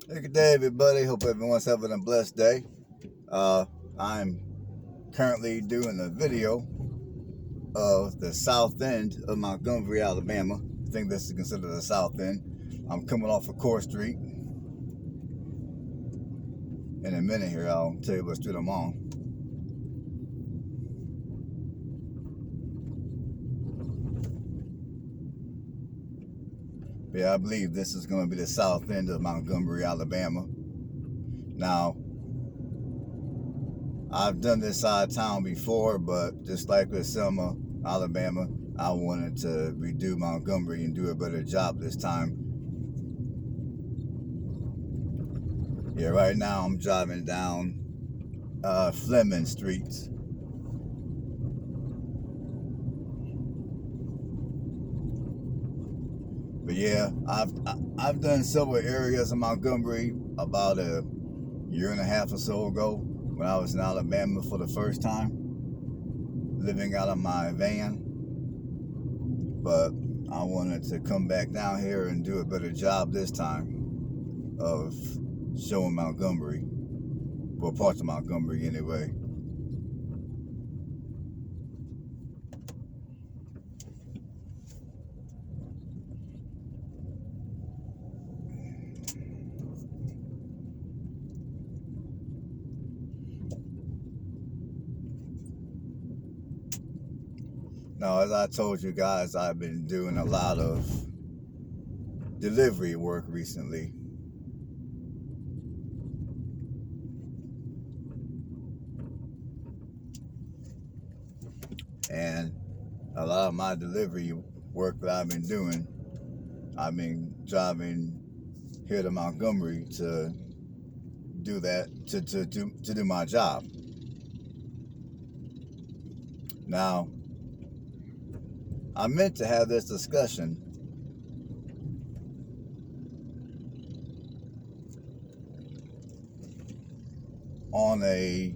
Good day, everybody. Hope everyone's having a blessed day. I'm currently doing a video of the south end of Montgomery, Alabama. I think this is considered the south end. I'm coming off of Core Street. In a minute here, I'll tell you what street I'm on. But yeah, I believe this is going to be the south end of Montgomery, Alabama. Now, I've done this side of town before, but just like with Selma, Alabama, I wanted to redo Montgomery and do a better job this time. Yeah, right now I'm driving down Fleming Streets. But yeah, I've done several areas in Montgomery about a year and a half or so ago when I was in Alabama for the first time, living out of my van. But I wanted to come back down here and do a better job this time of showing Montgomery, well, parts of Montgomery anyway. Now, as I told you guys, I've been doing a lot of delivery work recently. And a lot of my delivery work that I've been doing, I've been driving here to Montgomery to do that, to do my job. Now, I meant to have this discussion on the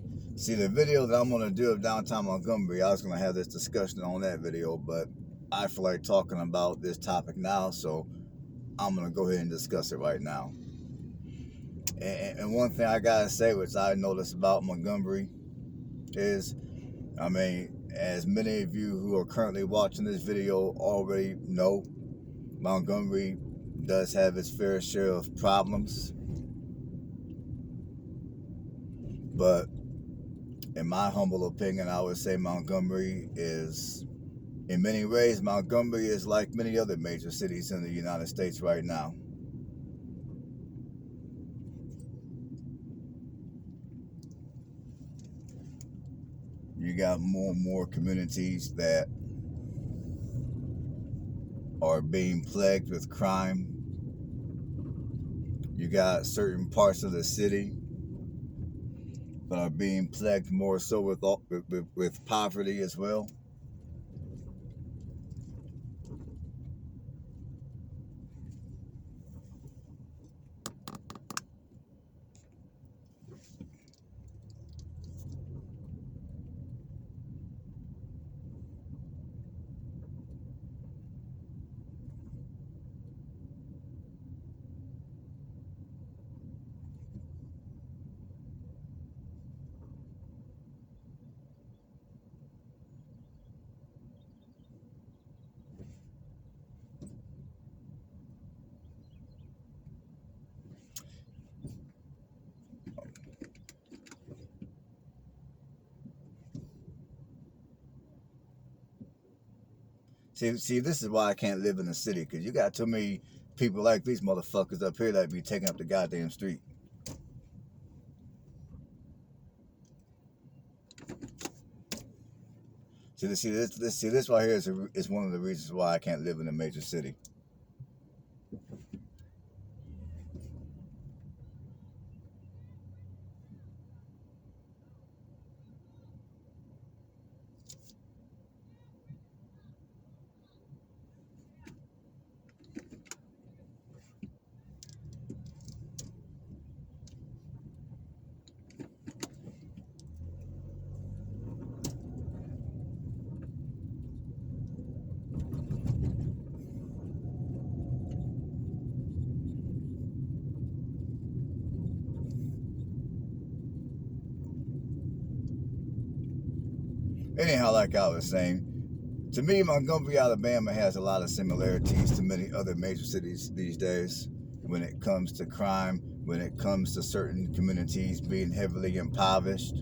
video that I'm going to do of downtown Montgomery. I was going to have this discussion on that video, but I feel like talking about this topic now, so I'm going to go ahead and discuss it right now. And one thing I got to say, which I noticed about Montgomery, is, I mean, as many of you who are currently watching this video already know, Montgomery does have its fair share of problems. But in my humble opinion, I would say Montgomery is, in many ways, Montgomery is like many other major cities in the United States right now. You got more and more communities that are being plagued with crime. You got certain parts of the city that are being plagued more so with poverty as well. See, this is why I can't live in the city, because you got too many people like these motherfuckers up here that be taking up the goddamn street. See this right here is one of the reasons why I can't live in a major city. Anyhow, like I was saying, to me, Montgomery, Alabama has a lot of similarities to many other major cities these days when it comes to crime, when it comes to certain communities being heavily impoverished.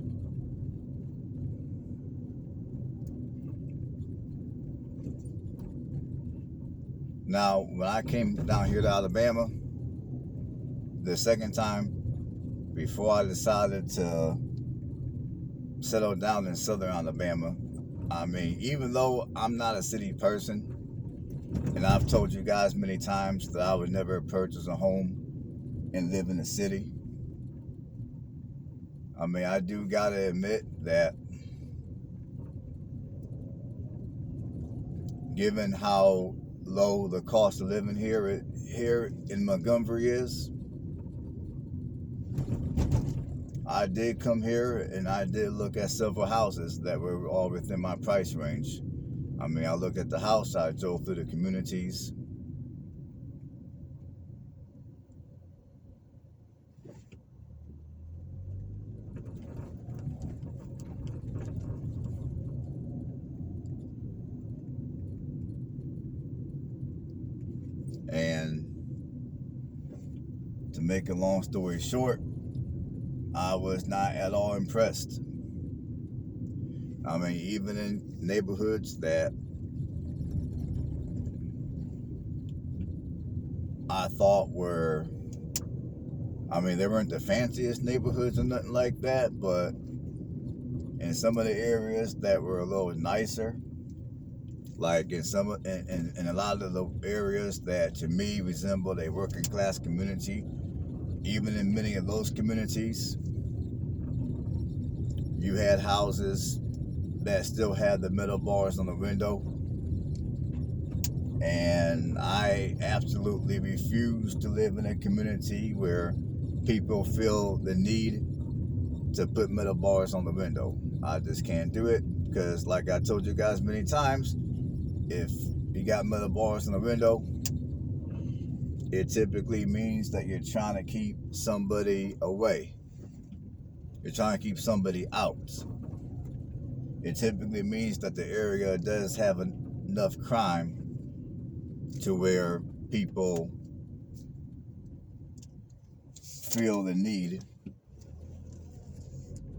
Now, when I came down here to Alabama, the second time, before I decided to settle down in southern Alabama, I mean, even though I'm not a city person, and I've told you guys many times that I would never purchase a home and live in a city, I mean, I do gotta admit that given how low the cost of living here in Montgomery is, I did come here and I did look at several houses that were all within my price range. I mean, I looked at the house, I drove through the communities. And to make a long story short, I was not at all impressed. I mean, even in neighborhoods that I thought were, I mean, they weren't the fanciest neighborhoods or nothing like that, but in some of the areas that were a little nicer, like in a lot of the areas that to me resembled a working class community, even in many of those communities, you had houses that still had the metal bars on the window. And I absolutely refuse to live in a community where people feel the need to put metal bars on the window. I just can't do it because, like I told you guys many times, if you got metal bars on the window, it typically means that you're trying to keep somebody away. You're trying to keep somebody out. It typically means that the area does have enough crime to where people feel the need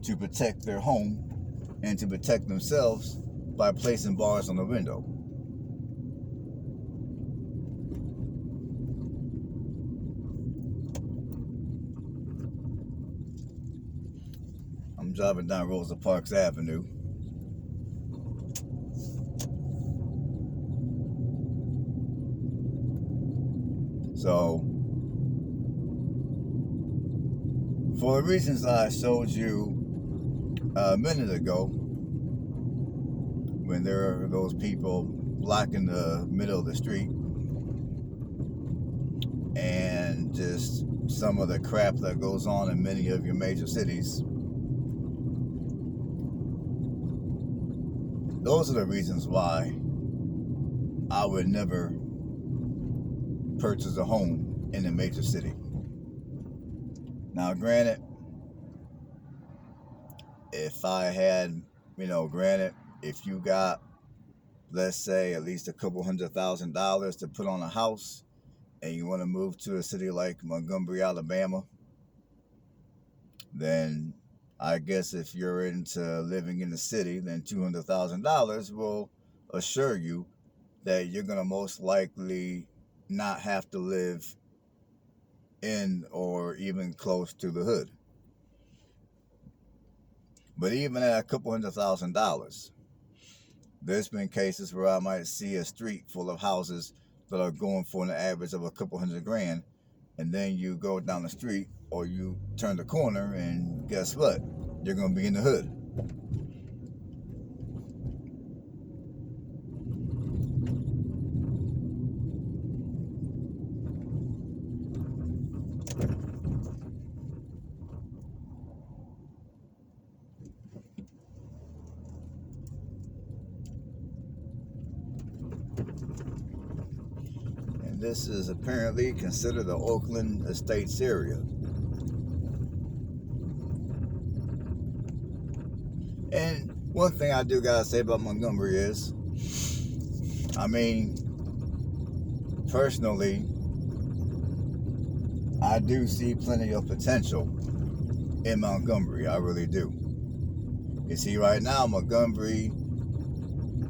to protect their home and to protect themselves by placing bars on the window. I'm driving down Rosa Parks Avenue. So, for the reasons I showed you a minute ago, when there are those people blocking the middle of the street, and just some of the crap that goes on in many of your major cities, those are the reasons why I would never purchase a home in a major city. Now, granted, if I had, if you got, let's say, at least a couple $100,000 to put on a house and you want to move to a city like Montgomery, Alabama, then I guess if you're into living in the city, then $200,000 will assure you that you're going to most likely not have to live in or even close to the hood. But even at a couple $100,000, there's been cases where I might see a street full of houses that are going for an average of a couple $100,000, and then you go down the street or you turn the corner and guess what? You're going to be in the hood. And this is apparently considered the Oakland Estates area. And One thing I do gotta say about Montgomery is, I mean, personally, I do see plenty of potential in Montgomery. I really do. You see, right now, Montgomery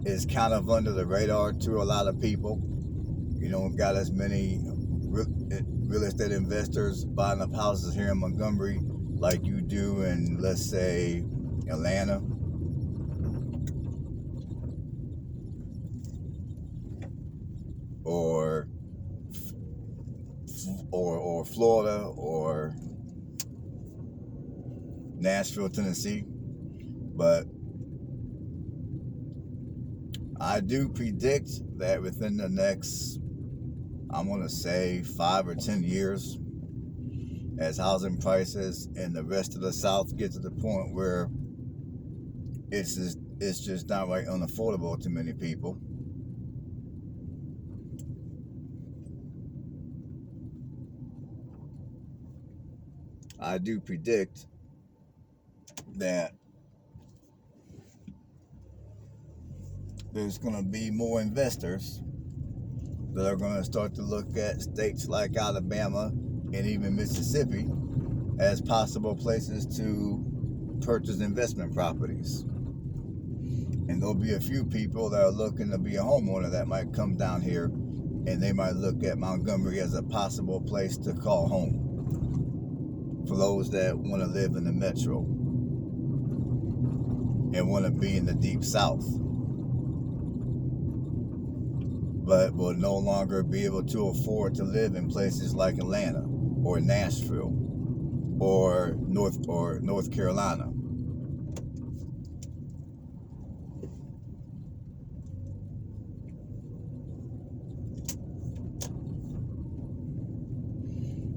is kind of under the radar to a lot of people. You don't got as many real estate investors buying up houses here in Montgomery like you do in, let's say, Atlanta or Florida or Nashville, Tennessee. But I do predict that within the next, I'm going to say 5 or 10 years, as housing prices in the rest of the South get to the point where it's just downright unaffordable to many people, I do predict that there's going to be more investors that are going to start to look at states like Alabama and even Mississippi as possible places to purchase investment properties. And there'll be a few people that are looking to be a homeowner that might come down here, and they might look at Montgomery as a possible place to call home for those that want to live in the metro and want to be in the deep South, but will no longer be able to afford to live in places like Atlanta or Nashville or North Carolina.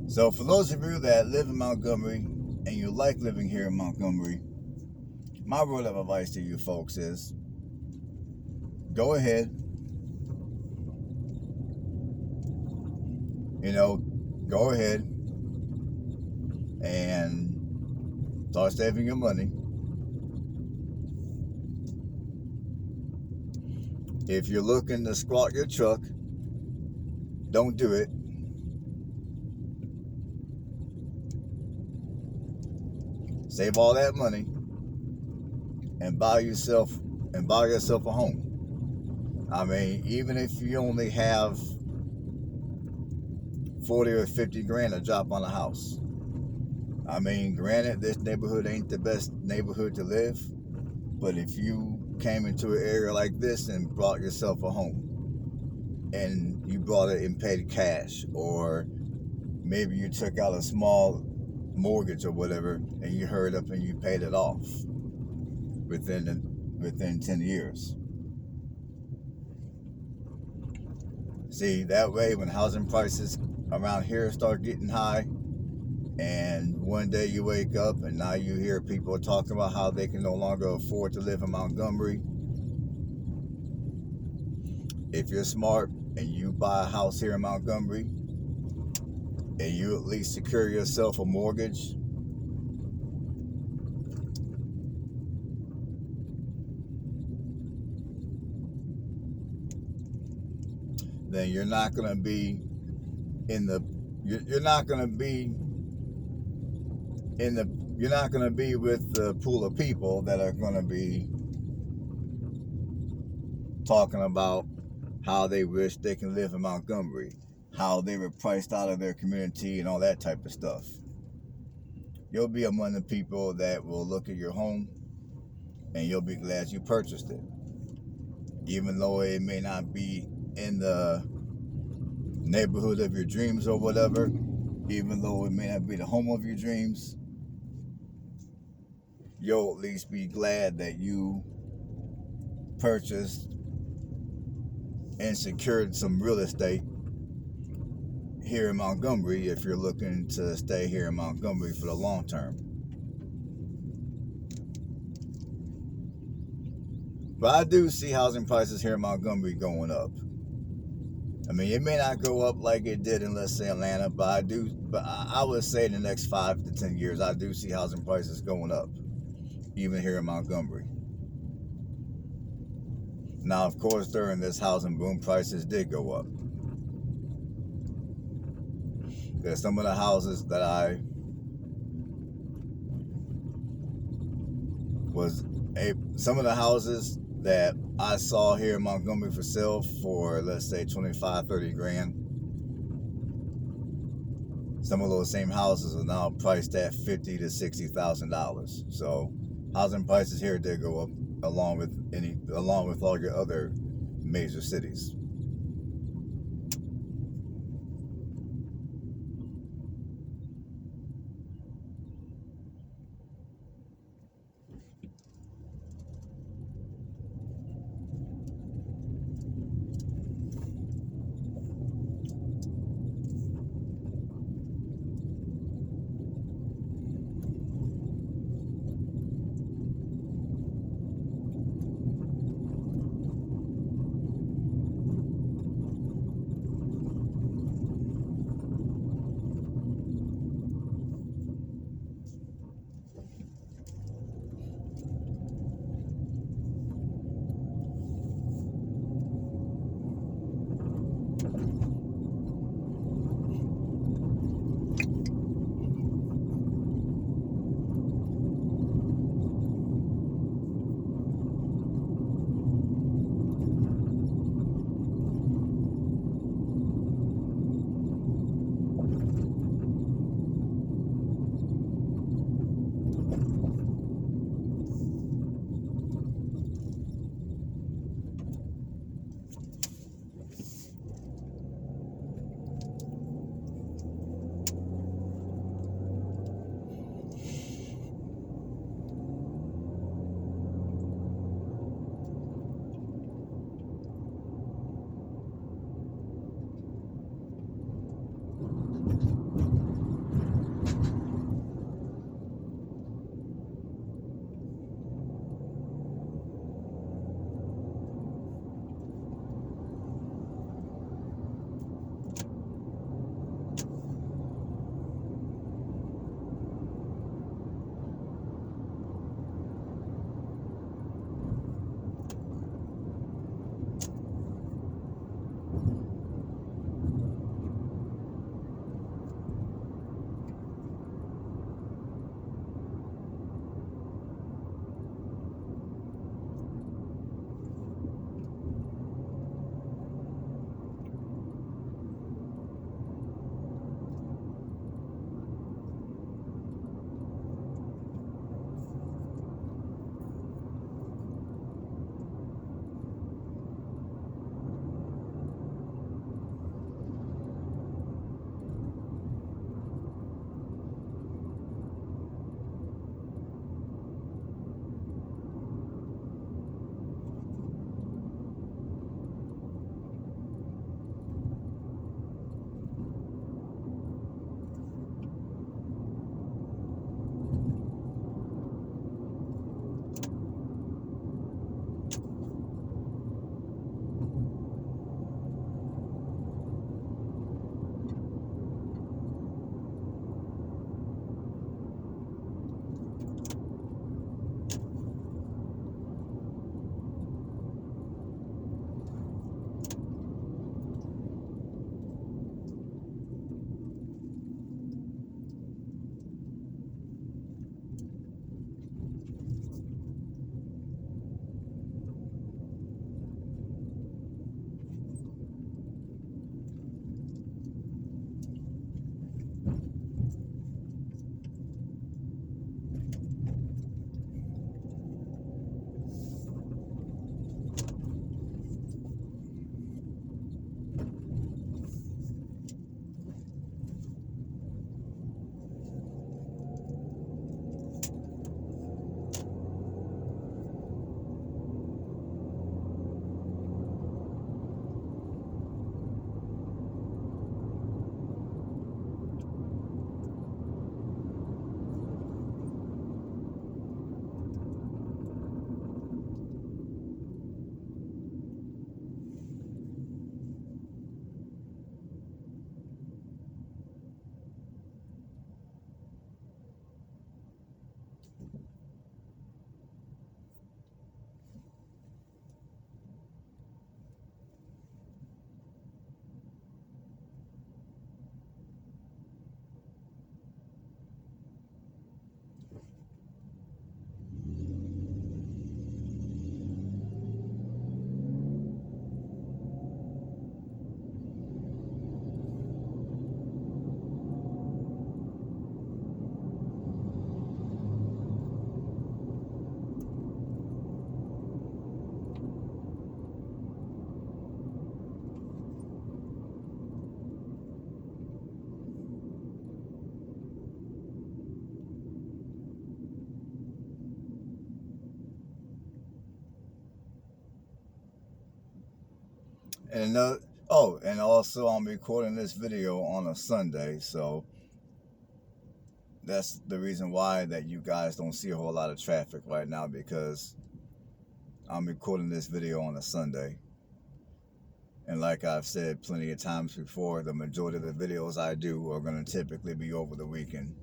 So for those of you that live in Montgomery and you like living here in Montgomery, my word of advice to you folks is go ahead, go ahead and start saving your money. If you're looking to squat your truck, don't do it. Save all that money and buy yourself a home. I mean, even if you only have 40 or 50 grand to drop on a house. I mean, granted, this neighborhood ain't the best neighborhood to live, but if you came into an area like this and bought yourself a home, and you bought it and paid cash, or maybe you took out a small mortgage or whatever, and you hurried up and you paid it off within 10 years. See, that way when housing prices around here start getting high, and one day you wake up and now you hear people talking about how they can no longer afford to live in Montgomery, if you're smart and you buy a house here in Montgomery and you at least secure yourself a mortgage, then you're not going to be with the pool of people that are going to be talking about how they wish they can live in Montgomery, how they were priced out of their community and all that type of stuff. You'll be among the people that will look at your home and you'll be glad you purchased it. Even though it may not be in the neighborhood of your dreams or whatever, even though it may not be the home of your dreams, you'll at least be glad that you purchased and secured some real estate here in Montgomery if you're looking to stay here in Montgomery for the long term. But I do see housing prices here in Montgomery going up. I mean, it may not go up like it did in, let's say, Atlanta, but I would say in the next 5 to 10 years, I do see housing prices going up, even here in Montgomery. Now, of course, during this housing boom, prices did go up. There's some of the houses that some of the houses that I saw here in Montgomery for sale for, let's say, 25, 30 grand. Some of those same houses are now priced at $50,000 to $60,000. So housing prices here did go up along with all your other major cities. And another, oh, and also I'm recording this video on a Sunday, so that's the reason why that you guys don't see a whole lot of traffic right now, because I'm recording this video on a Sunday. And like I've said plenty of times before, the majority of the videos I do are going to typically be over the weekend.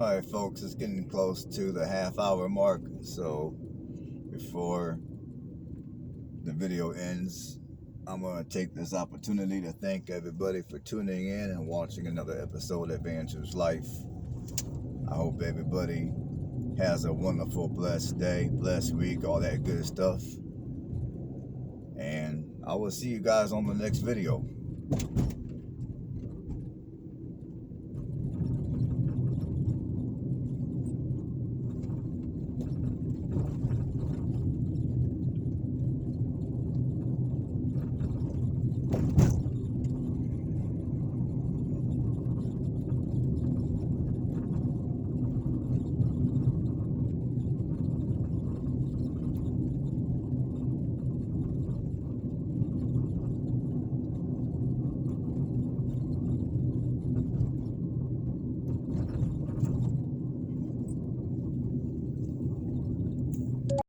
All right, folks, it's getting close to the half-hour mark, so before the video ends, I'm going to take this opportunity to thank everybody for tuning in and watching another episode of Andrew's Life. I hope everybody has a wonderful, blessed day, blessed week, all that good stuff. And I will see you guys on the next video.